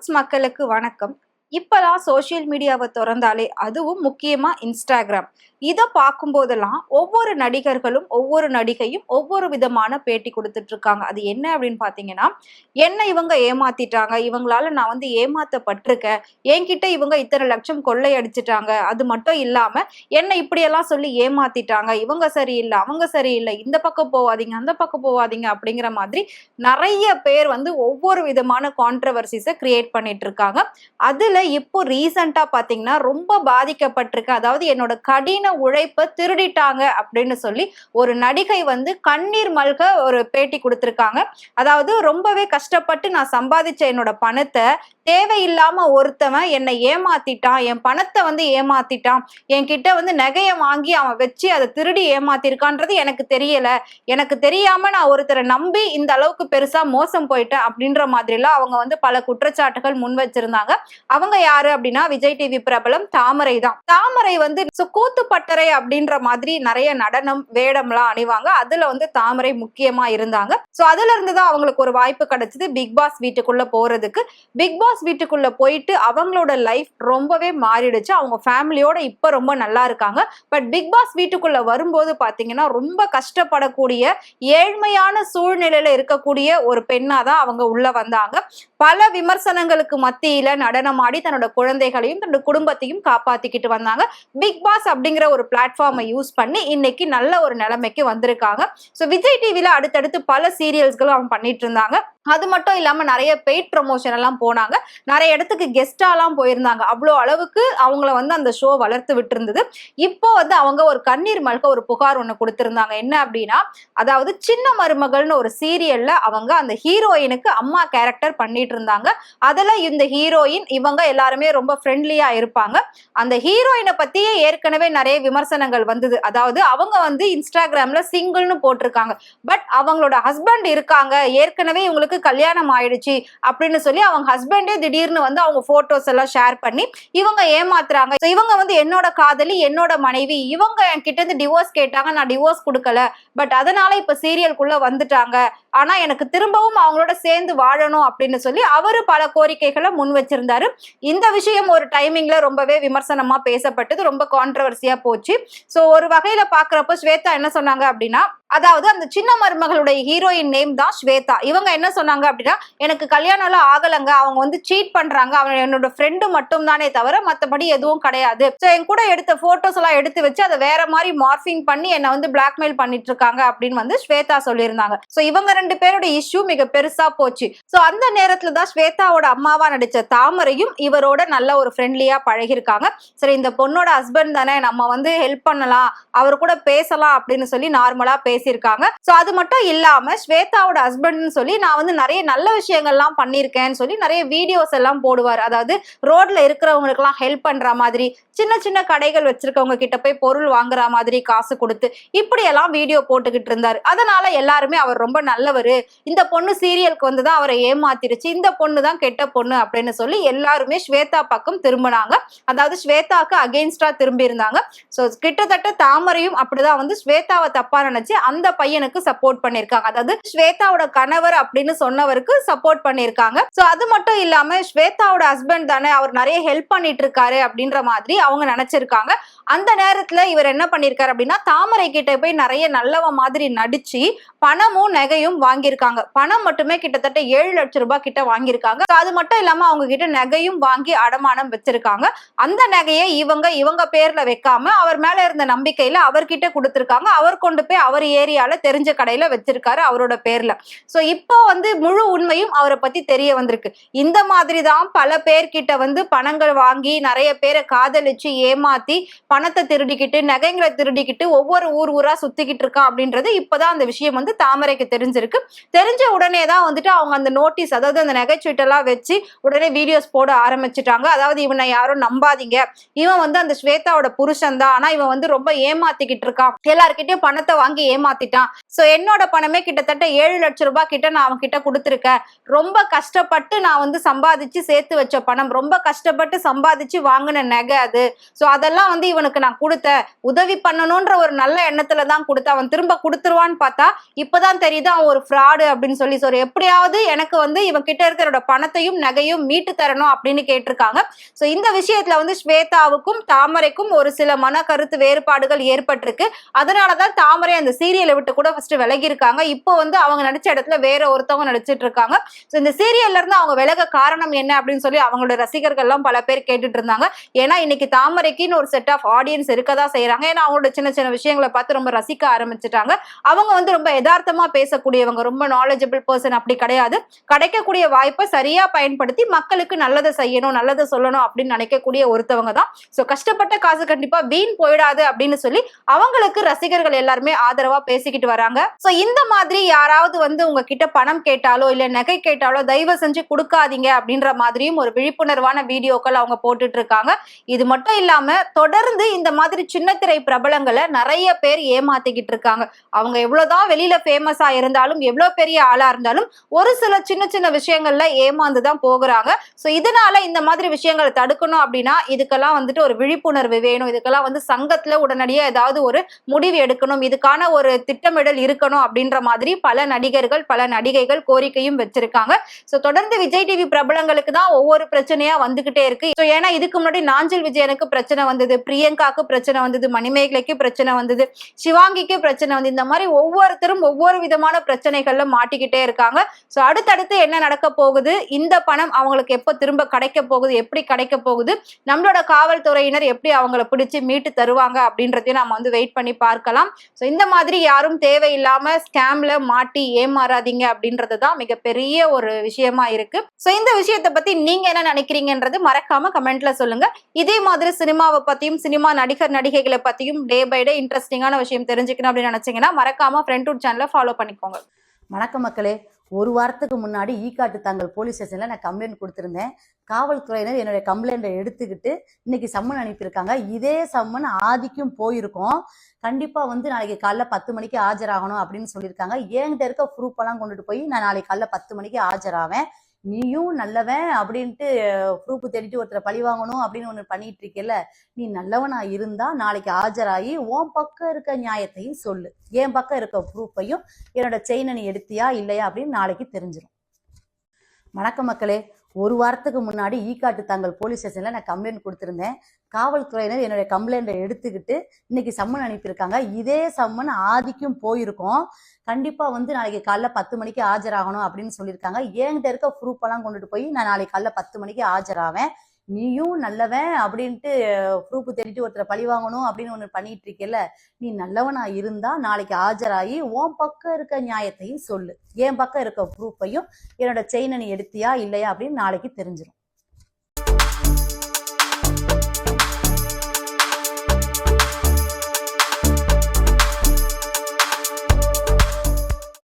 Roots மக்களுக்கு வணக்கம். இப்பலாம் சோஷியல் மீடியாவை திறந்தாலே அதுவும் முக்கியமா இன்ஸ்டாகிராம் இதை பார்க்கும்போதெல்லாம் ஒவ்வொரு நடிகர்களும் ஒவ்வொரு நடிகையும் ஒவ்வொரு விதமான பேட்டி கொடுத்துட்டு இருக்காங்க. அது என்ன அப்படின்னு பாத்தீங்கன்னா, என்ன இவங்க ஏமாத்திட்டாங்க, இவங்களால நான் வந்து ஏமாத்தப்பட்டிருக்கேன், என்கிட்ட இவங்க இத்தனை லட்சம் கொள்ளை அடிச்சிட்டாங்க, அது மட்டும் இல்லாம என்ன இப்படியெல்லாம் சொல்லி ஏமாத்திட்டாங்க, இவங்க சரியில்லை அவங்க சரியில்லை, இந்த பக்கம் போவாதீங்க அந்த பக்கம் போவாதீங்க அப்படிங்கிற மாதிரி நிறைய பேர் வந்து ஒவ்வொரு விதமான கான்ட்ரவர்சிஸை கிரியேட் பண்ணிட்டு இருக்காங்க. அதுல இப்போ ரீசெண்டா பாத்தீங்கன்னா ரொம்ப பாதிக்கப்பட்டிருக்கு. அதாவது என்னோட கடின உழைப்பை திருடிட்டாங்க அப்படின்னு சொல்லி ஒரு நடிகை வந்து கண்ணீர் மல்க ஒரு பேட்டி கொடுத்திருக்காங்க. அதாவது ரொம்பவே கஷ்டப்பட்டு நான் சம்பாதிச்ச என்னோட பணத்தை தேவையில்லாம ஒருத்தவன் என்னை ஏமாத்திட்டான், என் பணத்தை வந்து ஏமாத்திட்டான், என்கிட்ட வந்து நகைய வாங்கி அவன் வச்சு அதை திருடி ஏமாத்திருக்கான்றது எனக்கு தெரியல, எனக்கு தெரியாம நான் ஒருத்தரை நம்பி இந்த அளவுக்கு பெருசா மோசம் போயிட்டேன் அப்படின்ற மாதிரி எல்லாம் அவங்க வந்து பல குற்றச்சாட்டுகள் முன் வச்சிருந்தாங்க. அவங்க யாரு அப்படின்னா விஜய் டிவி பிரபலம் தாமரை தான். தாமரை வந்து கூத்துப்பட்டறை அப்படின்ற மாதிரி நிறைய நடனம் வேடம்லாம் அணிவாங்க. அதுல வந்து தாமரை முக்கியமா இருந்தாங்க. சோ அதுல இருந்துதான் அவங்களுக்கு ஒரு வாய்ப்பு கிடைச்சது பிக் பாஸ் வீட்டுக்குள்ள போறதுக்கு. பிக் பாஸ் வீட்டுக்குள்ள போயிட்டு அவங்களோட லைஃப் ரொம்பவே மாறிடுச்சு. அவங்க ஃபேமிலியோட இப்ப ரொம்ப நல்லா இருக்காங்க. பட் பிக் பாஸ் வீட்டுக்குள்ள வரும்போது பாத்தீங்கன்னா ரொம்ப கஷ்டப்படக்கூடிய ஏழ்மையான சூழ்நிலையில இருக்கக்கூடிய ஒரு பெண்ணாதான் அவங்க உள்ள வந்தாங்க. பல விமர்சனங்களுக்கு மத்தியில நடனமாடி தன்னோட குழந்தைகளையும் தன்னோட குடும்பத்தையும் காப்பாத்திக்கிட்டு வந்தாங்க. பிக் பாஸ் அப்படிங்கிற ஒரு பிளாட்ஃபார்மை யூஸ் பண்ணி இன்னைக்கு நல்ல ஒரு நிலைமைக்கு வந்திருக்காங்க. ஸோ விஜய் டிவில அடுத்தடுத்து பல சீரியல்ஸ்களும் அவங்க பண்ணிட்டு இருந்தாங்க. அது மட்டும் இல்லாம நிறைய பெய்ட் ப்ரமோஷன் எல்லாம் போனாங்க, நிறைய இடத்துக்கு கெஸ்டாலாம் போயிருந்தாங்க. அவ்வளோ அளவுக்கு அவங்கள வந்து அந்த ஷோ வளர்த்து விட்டு இருந்தது. இப்போ வந்து அவங்க ஒரு கண்ணீர் மல்க ஒரு புகார் ஒண்ணு கொடுத்திருந்தாங்க. என்ன அப்படின்னா, அதாவது சின்ன மருமகள்னு ஒரு சீரியல்ல அவங்க அந்த ஹீரோயினுக்கு அம்மா கேரக்டர் பண்ணிட்டு இருந்தாங்க. அதுல இந்த ஹீரோயின் இவங்க எல்லாருமே ரொம்ப ஃப்ரெண்ட்லியா இருப்பாங்க. அந்த ஹீரோயினை பத்தியே ஏற்கனவே நிறைய விமர்சனங்கள் வந்தது. அதாவது அவங்க வந்து இன்ஸ்டாகிராம்ல சிங்கிள்னு போட்டிருக்காங்க, பட் அவங்களோட ஹஸ்பண்ட் இருக்காங்க, ஏற்கனவே இவங்களுக்கு கல்யாணம் ஆயிடுச்சு அப்படின்னு சொல்லி அவங்க ஹஸ்பண்டே திடீர்னு வந்து அவங்க போட்டோஸ் எல்லாம் ஷேர் பண்ணி இவங்க ஏமாத்துறாங்க. இவங்க வந்து என்னோட காதலி, என்னோட மனைவி, இவங்க என்கிட்ட இருந்து டிவோர்ஸ் கேட்டாங்க, நான் டிவோர்ஸ் கொடுக்கல, பட் அதனால இப்ப சீரியலுக்குள்ள வந்துட்டாங்க, ஆனா எனக்கு திரும்பவும் அவங்களோட சேர்ந்து வாழணும் அப்படின்னு சொல்லி அவரு பல கோரிக்கைகளை முன் வச்சிருந்தாரு. இந்த விஷயம் ஒரு டைமிங்ல ரொம்பவே விமர்சனமா பேசப்பட்டது, ரொம்ப கான்ட்ரவர்சியா போச்சு. சோ ஒரு வகையில பாக்குறப்ப ஸ்வேதா என்ன சொன்னாங்க அப்படின்னா, அதாவது அந்த சின்ன மருமகளுடைய ஹீரோயின் நேம் தான் ஸ்வேதா. இவங்க என்ன சொன்னாங்க அப்படின்னா, எனக்கு கல்யாணம் எல்லாம் ஆகலங்க, அவங்க வந்து சீட் பண்றாங்க, அவன் என்னோட ஃப்ரெண்டு மட்டும் தானே தவிர மத்தபடி எதுவும் கிடையாது. சோ என் கூட எடுத்த போட்டோஸ் எல்லாம் எடுத்து வச்சு அதை வேற மாதிரி மார்பிங் பண்ணி என்ன வந்து பிளாக்மெயில் பண்ணிட்டு இருக்காங்க அப்படின்னு வந்து ஸ்வேதா சொல்லியிருந்தாங்க. சோ இவங்க ரெண்டு பேரோட இஷ்யூ மிக பெருசா போச்சு. சோ அந்த நேரத்துல தான் ஸ்வேதாவோட அம்மாவா நடிச்ச தாமரையும் இவரோட நல்ல ஒரு ஃப்ரெண்ட்லியா பழகிருக்காங்க. சரி, இந்த பொண்ணோட ஹஸ்பண்ட் தானே, நம்ம வந்து ஹெல்ப் பண்ணலாம், அவர் கூட பேசலாம் அப்படின்னு சொல்லி நார்மலா பேசியிருக்காங்க. சோ அது மட்டும் இல்லாம ஸ்வேதாவோட ஹஸ்பண்ட்னு சொல்லி நான் வந்து நிறைய நல்ல விஷயங்கள்லாம் பண்ணியிருக்கேன்னு சொல்லி நிறைய வீடியோஸ் எல்லாம் போடுவார். அதாவது ரோட்ல இருக்கிறவங்களுக்கு எல்லாம் ஹெல்ப் பண்ற மாதிரி, சின்ன சின்ன கடைகள் வச்சிருக்கவங்க கிட்ட போய் பொருள் வாங்குற மாதிரி காசு கொடுத்து இப்படி எல்லாம் வீடியோ போட்டுக்கிட்டு இருந்தாரு. அதனால எல்லாருமே அவர் ரொம்ப நல்லவரு, இந்த பொண்ணு சீரியலுக்கு வந்துதான் அவரை ஏமாத்திருச்சு, இந்த பொண்ணு தான் கெட்ட பொண்ணு அப்படின்னு சொல்லி எல்லாருமே ஸ்வேதா பக்கம் திரும்பினாங்க. அதாவது ஸ்வேதாக்கு அகெயின்ஸ்டா திரும்பி இருந்தாங்க. சோ கிட்டத்தட்ட தாமரையும் அப்படிதான் வந்து ஸ்வேதாவை தப்பா நினைச்சு அந்த பையனுக்கு சப்போர்ட் பண்ணிருக்காங்க. அதாவது ஸ்வேதாவோட கணவர் அப்படின்னு சொன்னவருக்கு சப்போர்ட் பண்ணிருக்காங்க. சோ அது மட்டும் இல்லாம ஸ்வேதாவோட ஹஸ்பண்ட் தானே, அவர் நிறைய ஹெல்ப் பண்ணிட்டு இருக்காரு அப்படின்ற மாதிரி அவங்க நினைச்சிருக்காங்க. அந்த நேரத்துல இவர் என்ன பண்ணிருக்காரு அப்படின்னா, தாமரை கிட்ட போய் நிறைய நல்லவ மாதிரி நடிச்சு பணமும் நகையும் வாங்கியிருக்காங்க. பணம் மட்டுமே கிட்டத்தட்ட 7 லட்சம் ரூபாய் கிட்ட வாங்கியிருக்காங்க. அது மட்டும் இல்லாம அவங்க கிட்ட நகையும் வாங்கி அடமானம் வச்சிருக்காங்க. அந்த நகையை இவங்க பேர்ல வைக்காம அவர் மேல இருந்த நம்பிக்கையில அவர்கிட்ட கொடுத்திருக்காங்க. அவர் கொண்டு போய் அவர் ஏரியால தெரிஞ்ச கடையில வச்சிருக்காரு அவரோட பேர்ல. சோ இப்போ வந்து முழு உண்மையும் அவரை பத்தி தெரிய வந்திருக்கு. இந்த மாதிரிதான் பல பேர்கிட்ட வந்து பணங்கள் வாங்கி நிறைய பேரை காதலிச்சு ஏமாத்தி பணத்தை திருடிக்கிட்டு நகைங்களை திருடிக்கிட்டு ஒவ்வொரு ஊரா சுத்திக்கிட்டு இருக்கான் அப்படின்றது இப்பதான் அந்த விஷயம் வந்து தாமரைக்கு தெரிஞ்சிருக்கு. தெரிஞ்ச உடனே தான் வந்துட்டு அவங்க அந்த நோட்டீஸ், அதாவது அந்த நகைச்சீட்டெல்லாம் வச்சு உடனே வீடியோஸ் போட ஆரம்பிச்சுட்டாங்க. அதாவது இவனை யாரும் நம்பாதீங்க, இவன் வந்து அந்த ஸ்வேதாவோட புருஷன் தான், ஆனா இவன் வந்து ரொம்ப ஏமாத்திக்கிட்டு இருக்கான், எல்லார்கிட்டயும் பணத்தை வாங்கி ஏமாத்திட்டான். சோ என்னோட பணமே கிட்டத்தட்ட 7 லட்சம் ரூபாய் கிட்ட நான் அவன் கிட்ட கொடுத்திருக்கேன். ரொம்ப கஷ்டப்பட்டு நான் வந்து சம்பாதிச்சு சேர்த்து வச்ச பணம், ரொம்ப கஷ்டப்பட்டு சம்பாதிச்சு வாங்கின நகை அது. சோ அதெல்லாம் வந்து இவனுக்கு நான் கொடுத்தேன். உதவி பண்ணணும்ன்ற ஒரு நல்ல எண்ணத்துல தான் கொடுத்தேன். அவன் திரும்ப கொடுத்துருவான்னு பார்த்தா இப்பதான் தெரியுது அவன் ஒரு ஃப்ராடு அப்படின்னு சொல்லி. சோ எப்படியாவது எனக்கு வந்து இவன் கிட்ட இருக்கிற பணத்தையும் நகையும் மீட்டு தரணும் அப்படின்னு கேட்டிருக்காங்க. சோ இந்த விஷயத்துல வந்து ஸ்வேதாவுக்கும் தாமரைக்கும் ஒரு சில மன கருத்து வேறுபாடுகள் ஏற்பட்டிருக்கு. அதனாலதான் தாமரை அந்த சீரியலை விட்டு கூட ஃபர்ஸ்ட் விலகி இருக்காங்க. இப்போ வந்து அவங்க நடிச்ச இடத்துல வேற ஒருத்தவங்க நடிச்சிட்டு இருக்காங்க. சோ இந்த சீரியல்ல இருந்து அவங்க விலக காரணம் என்ன அப்படின்னு சொல்லி அவங்களோட ரசிகர்கள் எல்லாம் பல பேர் கேட்டுட்டு இருந்தாங்க. ஏன்னா இன்னைக்கு தாமரைக்குன்னு ஒரு செட் ஆஃப் ஆடியன்ஸ் இருக்கதான் செய்யறாங்க. ஏன்னா அவங்களோட சின்ன சின்ன விஷயங்களை பார்த்து ரொம்ப ரசிக்க ஆரம்பிச்சுட்டாங்க. அவங்க வந்து ரொம்ப யதார்த்தமா பேசக்கூடியவங்க, ரொம்ப நாலேஜபிள் பர்சன் அப்படி கிடையாது. கிடைக்கக்கூடிய வாய்ப்பை சரியா பயன்படுத்தி மக்களுக்கு நல்லதை செய்யணும், நல்லதை சொல்லணும் அப்படின்னு நினைக்கக்கூடிய ஒருத்தவங்க தான். சோ கஷ்டப்பட்ட காசு கண்டிப்பா வீண் போயிடாது அப்படின்னு சொல்லி அவங்களுக்கு ரசிகர்கள் எல்லாருமே ஆதரவா பேசிக்கிட்டு வராங்க. சோ இந்த மாதிரி யாராவது வந்து உங்ககிட்ட பணம் கேட்டாலோ இல்ல நகை கேட்டாலோ தயவு செஞ்சு கொடுக்காதீங்க அப்படின்ற மாதிரியும் ஒரு விழிப்புணர்வான வீடியோக்கள் அவங்க போட்டுட்டு இருக்காங்க. இது மட்டும் இல்லாம தொடர்ந்து இந்த மாதிரி சின்னத்திரை பிரபலங்களை நிறைய பேர் ஏமாத்திக்கிட்டு இருக்காங்க. அவங்க எவ்வளவுதான் வெளியில ஃபேமஸா இருந்தாலும், எவ்வளவு பெரிய ஆளா இருந்தாலும் ஒரு சில சின்ன சின்ன விஷயங்கள்ல ஏமாந்துதான் போகிறாங்க. சோ இதனால இந்த மாதிரி விஷயங்களை தடுக்கணும் அப்படின்னா இதுக்கெல்லாம் வந்துட்டு ஒரு விழிப்புணர்வு வேணும். இதுக்கெல்லாம் வந்து சங்கத்துல உடனடியா ஏதாவது ஒரு முடிவு எடுக்கணும், இதுக்கான ஒரு திட்டமிடல் இருக்கணும் அப்படின்ற மாதிரி பல நடிகர்கள் பல நடிகைகள் கோரிக்கையும் வச்சிருக்காங்க. சோ தொடர்ந்து விஜய் டிவி பிரபலங்களுக்கு தான் ஒவ்வொரு பிரச்சனையா வந்துகிட்டே இருக்கு. சோ ஏன்னா இதுக்கு முன்னாடி நாஞ்சில் விஜயனுக்கு பிரச்சனை வந்தது, பிரியங்காக்கு பிரச்சனை வந்தது, மணிமேகலைக்கு பிரச்சனை வந்தது, சிவாங்கிக்கு பிரச்சனை வந்து, இந்த மாதிரி ஒவ்வொருத்தரும் ஒவ்வொரு விதமான பிரச்சனைகள்ல மாட்டிக்கிட்டே இருக்காங்க. சோ அடுத்தடுத்து என்ன நடக்க போகுது, இந்த பணம் அவங்களுக்கு எப்ப திரும்ப கிடைக்க போகுது, எப்படி கிடைக்க போகுது, நம்மளோட காவல்துறையினர் எப்படி அவங்கள பிடிச்சு மீட்டு தருவாங்க அப்படின்றதையும் நம்ம வந்து வெயிட் பண்ணி பார்க்கலாம். சோ இந்த மாதிரி யாரும் தேவையில்லாம ஸ்கேம்ல மாட்டி ஏமாறாதீங்க அப்படின்றதுதான் மிகப்பெரிய ஒரு விஷயமா இருக்கு. சோ இந்த விஷயத்தை பத்தி நீங்க என்ன நினைக்கிறீங்கன்றது மறக்காம கமெண்ட்ல சொல்லுங்க. இதே மாதிரி சினிமாவை பத்தியும் சினிமா நடிகர் நடிகைகளை பத்தியும் டே பை டே இன்ட்ரெஸ்டிங்கான விஷயம் தெரிஞ்சுக்கணும் அப்படின்னு நினைச்சீங்கன்னா மறக்காம ஃப்ரெண்ட்வுட் சேனலை ஃபாலோ பண்ணிக்கோங்க. வணக்கம் மக்களே. ஒரு வாரத்துக்கு முன்னாடி ஈக்காட்டு தாங்கல் போலீஸ் ஸ்டேஷன்ல நான் கம்ப்ளைண்ட் கொடுத்திருந்தேன். காவல்துறையினர் என்னுடைய கம்ப்ளைண்ட்டை எடுத்துக்கிட்டு இன்னைக்கு சம்மன் அனுப்பியிருக்காங்க. இதே சம்மன் ஆதிக்கும் போயிருக்கோம். கண்டிப்பா வந்து நாளைக்கு காலைல 10 மணிக்கு ஆஜராகணும் அப்படின்னு சொல்லியிருக்காங்க. என்கிட்ட இருக்க ப்ரூஃப் எல்லாம் கொண்டுட்டு போய் நான் நாளைக்கு காலைல 10 மணிக்கு ஆஜராவேன். நீயும் நல்லவன் அப்படின்ட்டு ப்ரூஃப் தேடிட்டு ஒருத்தரை பழி வாங்கணும் அப்படின்னு ஒன்று பண்ணிட்டு இருக்கல. நீ நல்லவனா இருந்தா நாளைக்கு ஆஜராகி உன் பக்கம் இருக்க நியாயத்தையும் சொல்லு, என் பக்கம் இருக்க ப்ரூஃபையும் என்னோட செயினை நீ எடுத்தியா இல்லையா அப்படின்னு நாளைக்கு தெரிஞ்சிடும். வணக்கம் மக்களே. ஒரு வாரத்துக்கு முன்னாடி ஈக்காட்டு தாங்கல் போலீஸ் ஸ்டேஷன்ல நான் கம்ப்ளைண்ட் கொடுத்திருந்தேன். காவல்துறையினர் என்னுடைய கம்ப்ளைண்ட்டை எடுத்துக்கிட்டு இன்னைக்கு சம்மன் அனுப்பியிருக்காங்க. இதே சம்மன் ஆதிக்கும் போயிருக்கோம். கண்டிப்பா வந்து நாளைக்கு காலைல 10 மணிக்கு ஆஜராகணும் அப்படின்னு சொல்லியிருக்காங்க. என்கிட்ட இருக்க ப்ரூஃப் எல்லாம் கொண்டுட்டு போய் நான் நாளைக்கு காலைல 10 மணிக்கு ஆஜராவேன். நீயும் நல்லவன் அப்படின்ட்டு ப்ரூஃப் தேடிட்டு ஒருத்தரை பழி வாங்கணும் அப்படின்னு ஒன்று பண்ணிட்டு இருக்கல. நீ நல்லவனா இருந்தா நாளைக்கு ஆஜராகி உன் பக்கம் இருக்க நியாயத்தையும் சொல்லு, என் பக்கம் இருக்க ப்ரூஃபையும் என்னோட செயினை நீ எடுத்தியா இல்லையா அப்படின்னு நாளைக்கு தெரிஞ்சிடும்.